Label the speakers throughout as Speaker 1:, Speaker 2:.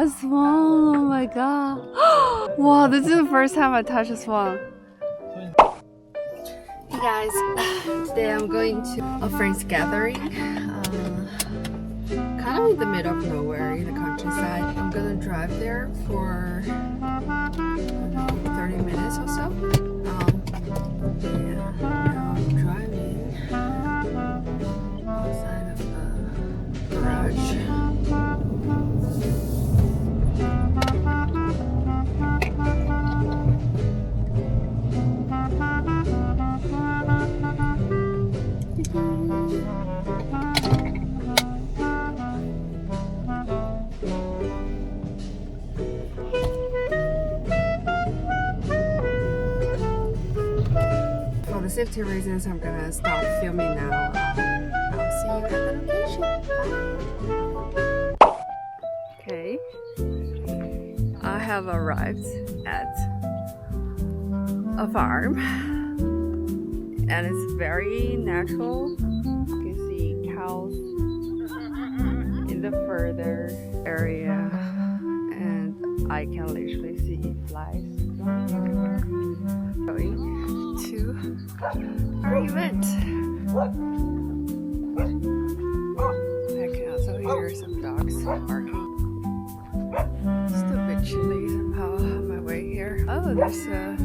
Speaker 1: A swan, oh my god. Wow, this is the first time I touch a swan. Hey guys, today I'm going to a friend's gathering. Kind of in the middle of nowhere in the countryside. I'm gonna drive there for, I don't know, 30 minutes or so. Yeah, now I'm driving outside of the garage. For the safety reasons, I'm gonna stop filming now. I'll see you at the location. Bye. Okay, I have arrived at a farm, and it's very natural. You can see cows in the further area, and I can literally see flies. Going to our event. I can also hear some dogs barking. Still a bit chilly somehow on my way here. Oh, there's a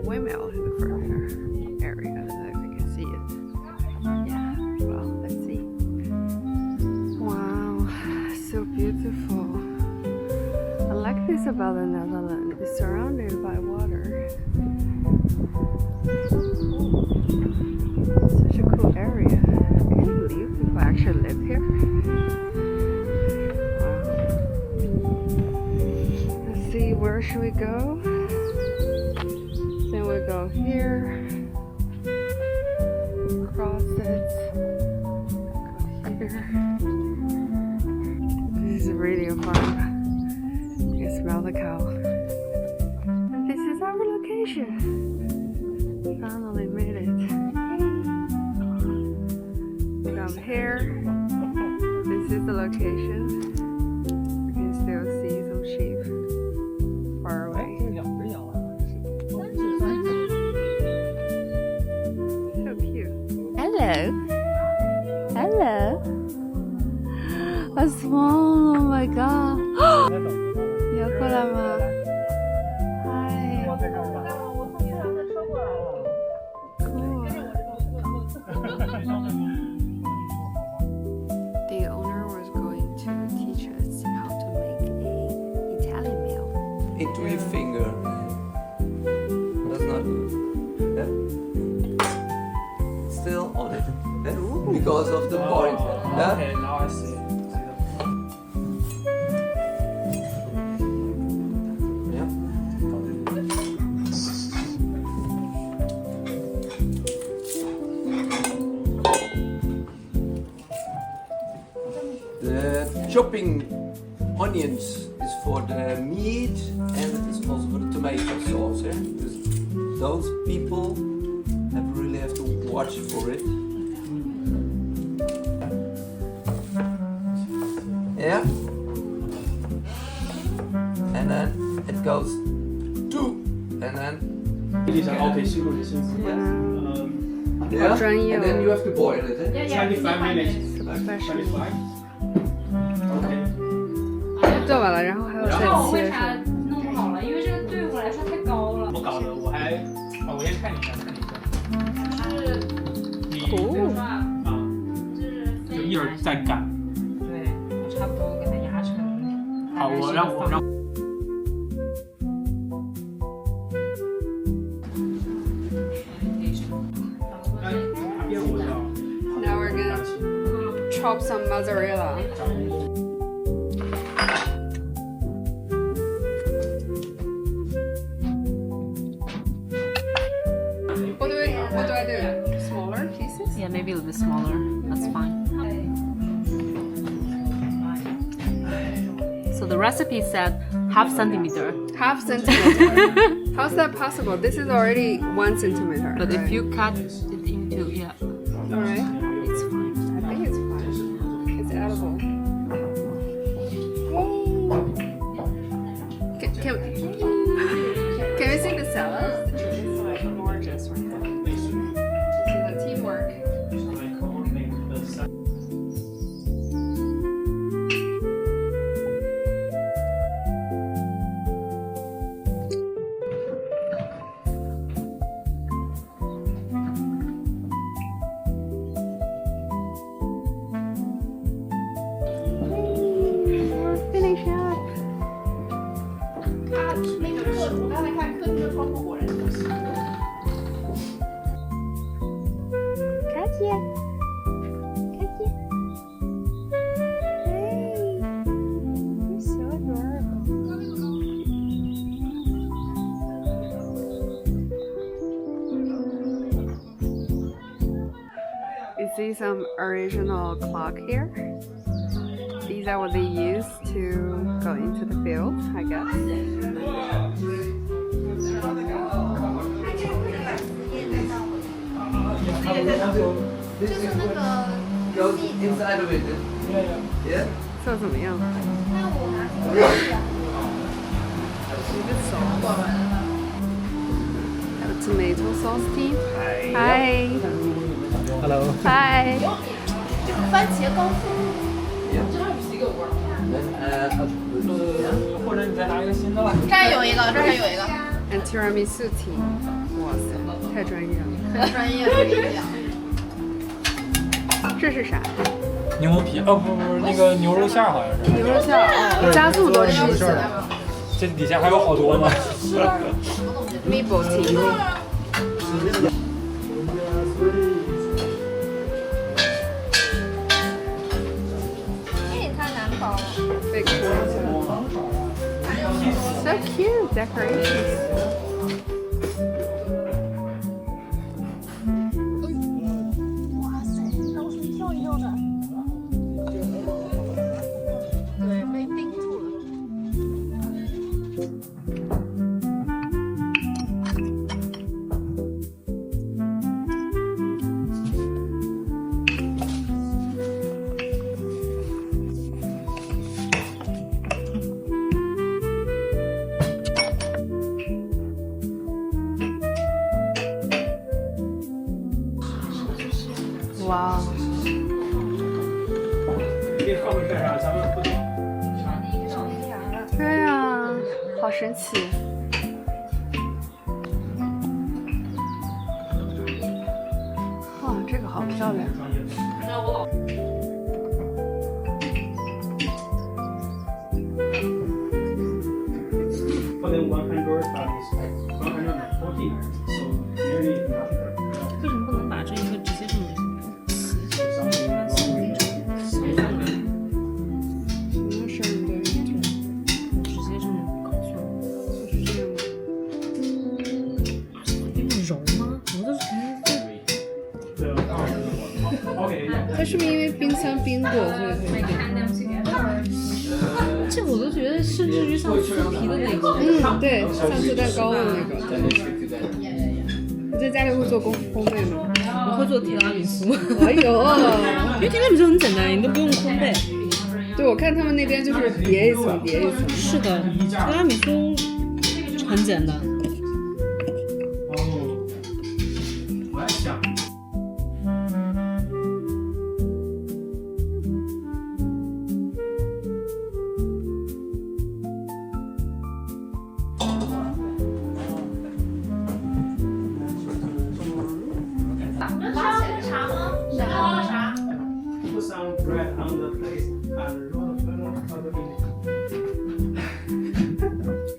Speaker 1: windmill in the further area. I don't know if you can see it. Yeah, well, let's see. Wow, so beautiful. I like this about the Netherlands. It's surrounded by water. Such a cool area. I can't believe people actually live here. Wow. Let's see, where should we go? Then we go here. Cross it. Go here. This is really a farm. You can smell the cow. And this is our location. Finally made it. From here, this is the location. You can still see some sheep far away. So cute. Hello. Hello. A swan, oh my god. 你要过来吗？ The owner was going to teach us how to make an Italian meal.
Speaker 2: Into your finger. That's not good. Yeah. Still on it. Yeah? Because of the point. Yeah?
Speaker 3: Okay, now I see.
Speaker 2: Yeah. The chopping onions is for the meat and it is also for the tomato sauce. Yeah? Because those people really have to watch for it. Yeah. And then it goes two. And then
Speaker 3: Okay, 辛苦你辛苦。
Speaker 2: yeah.
Speaker 1: 专业
Speaker 2: And then you have to boil it. Eh?
Speaker 3: 25 minutes.
Speaker 1: ，professional。
Speaker 3: 25. Okay.
Speaker 1: 做完了，然后还有再
Speaker 4: 然后我为
Speaker 1: 切
Speaker 4: 啥弄不好了？因为这个对我来说太高了。
Speaker 3: 我搞的，我先看你一下，看你一下。
Speaker 4: 就是
Speaker 3: 你
Speaker 4: 比如说啊，
Speaker 3: 啊，
Speaker 4: 就是
Speaker 3: 就一会儿再擀。
Speaker 4: 对，我差不多给它压成。
Speaker 3: 好，我让。
Speaker 1: Now we're gonna chop some mozzarella. What do I do? Smaller pieces?
Speaker 4: Yeah, maybe a little bit smaller. That's fine. So the recipe said half centimeter.
Speaker 1: Half centimeter. How's that possible? This is already 1 centimeter.
Speaker 4: But
Speaker 1: right?
Speaker 4: if you cut it into, yeah,
Speaker 1: Alright.
Speaker 4: it's fine.
Speaker 1: I think it's fine. It's edible. Yay! Can we see the salad? Gorgeous right there. The teamwork. We're finishing up.
Speaker 5: 那个课，我刚才看课是窗户果然就是。
Speaker 1: 卡姐，卡姐，hey, you're so adorable. You see some original clock here? These are what they use to go into the field, I guess.
Speaker 2: This is what goes inside of it. Yeah.
Speaker 1: So 怎么样？Have a tomato sauce team. Hi.
Speaker 3: Hello。
Speaker 1: Hi.
Speaker 5: 这个番茄高峰，
Speaker 2: Yeah.
Speaker 5: 这儿是一个味儿。
Speaker 2: Then
Speaker 3: 或者你再拿一个新的吧。
Speaker 5: 这儿有一个，这儿还有一个，
Speaker 1: And tiramisu team. 哇塞，太专业了。
Speaker 5: 很专业，我跟你讲。
Speaker 1: 这是啥？
Speaker 3: 牛皮不是那个牛肉馅儿好像是。
Speaker 1: 牛肉馅儿哦，加这么多 cheese。
Speaker 3: 这底下还有好多呢。
Speaker 1: Meatball team.
Speaker 5: 这太难包了。
Speaker 1: Big So cute decorations.
Speaker 5: 哇塞，都是一跳一跳的。对，被钉住了。
Speaker 1: 哇，
Speaker 3: 这后面干啥？咱们不懂。
Speaker 1: 对啊，好神奇。哇，这个好漂亮。
Speaker 3: For the 100 bodies, 140, so nearly nothing.
Speaker 4: 为什么不能把这一个直接这么
Speaker 1: 什么声儿的？
Speaker 4: 直接这么搞算了？
Speaker 1: 就是这样的。
Speaker 4: 有点柔吗？我都觉得
Speaker 3: Okay, yeah.
Speaker 1: 它是不是因为冰箱冰过，所以它有点？
Speaker 4: 这我都觉得甚至于像酥皮的那个。
Speaker 1: 嗯，对，像做蛋糕的那个。
Speaker 2: then they stick to that.
Speaker 1: 你在家里会做烘焙吗？
Speaker 4: 我会做提拉米苏，
Speaker 1: 哎呦，
Speaker 4: 因为提拉米苏很简单，你都不用烘焙。
Speaker 1: 对，我看他们那边就是叠一层叠一层。
Speaker 4: 是的，提拉米苏很简单。
Speaker 3: 哦，我在想。 Put some bread on the plate and roll the flour on the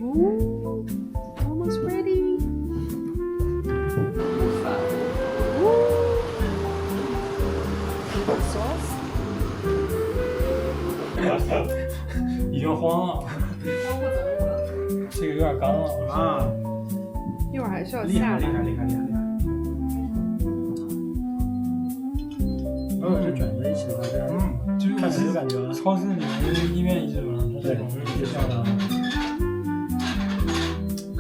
Speaker 1: Ooh, almost ready. Sauce.
Speaker 3: 已经慌了，这个有点干了啊！
Speaker 1: 一会儿还需要
Speaker 3: 厉害
Speaker 1: 下来。
Speaker 3: 厉害厉害厉害！
Speaker 6: 如果是卷在一起的话，这样
Speaker 3: 就是
Speaker 6: 看起来就感觉
Speaker 3: 超市里面那个意面基本上它
Speaker 6: 对，
Speaker 3: 这种
Speaker 6: 就像的。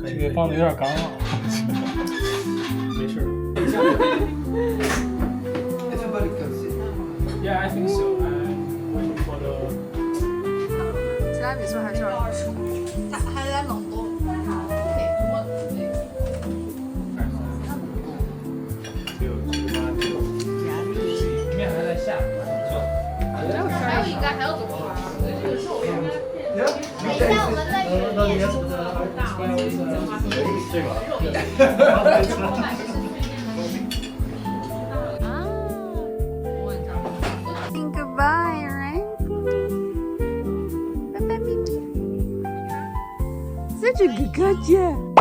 Speaker 3: 这个放的有点干了，
Speaker 6: 没事。
Speaker 2: Everybody can see.
Speaker 3: Yeah, I think so. I'm waiting for the.
Speaker 1: 提拉米苏还是要
Speaker 5: 还得冷冻。等一下，我们再去
Speaker 6: 到底
Speaker 5: 练
Speaker 6: 是不是这个？
Speaker 1: Saying goodbye, right? Bye bye, Mimi. Such a good girl,